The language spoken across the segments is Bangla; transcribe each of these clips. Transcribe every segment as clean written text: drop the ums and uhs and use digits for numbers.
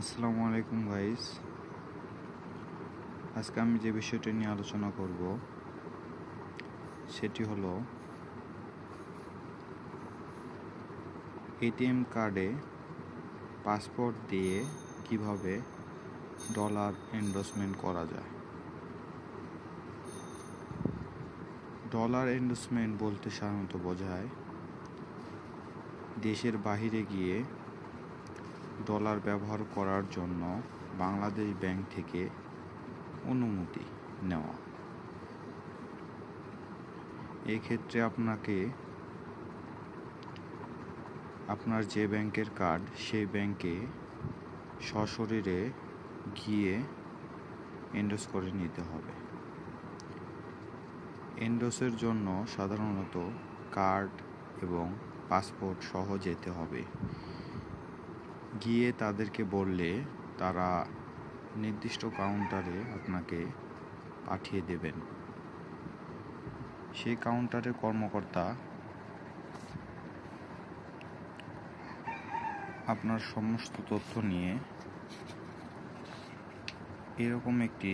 আসসালামু আলাইকুম গাইস। আজকে আমি যে বিষয়টি নিয়ে আলোচনা করব সেটি হলো এটিএম কার্ডে পাসপোর্ট দিয়ে কিভাবে ডলার এন্ডোর্সমেন্ট করা যায়। ডলার এন্ডোর্সমেন্ট বলতে সাধারণত বোঝায় দেশের বাহিরে গিয়ে ডলার ব্যবহার করার জন্য বাংলাদেশ ব্যাংক থেকে অনুমতি নেওয়া। এই ক্ষেত্রে আপনাকে আপনার যে ব্যাংকের কার্ড সেই ব্যাংকে সশরীরে গিয়ে এন্ডোর্স করে নিতে হবে। এন্ডোর্সের জন্য সাধারণত কার্ড এবং পাসপোর্ট সহ যেতে হবে। গিয়ে তাদেরকে বললে তারা নির্দিষ্ট কাউন্টারে আপনাকে পাঠিয়ে দেবেন। সেই কাউন্টারের কর্মকর্তা আপনার সমস্ত তথ্য নিয়ে এরকম একটি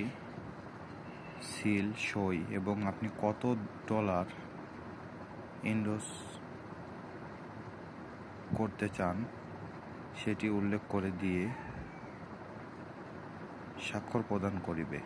সিল, সই এবং আপনি কত ডলার এন্ডোর্স করতে চান সেটি উল্লেখ করে দিয়ে স্বাক্ষর প্রদান করিবে।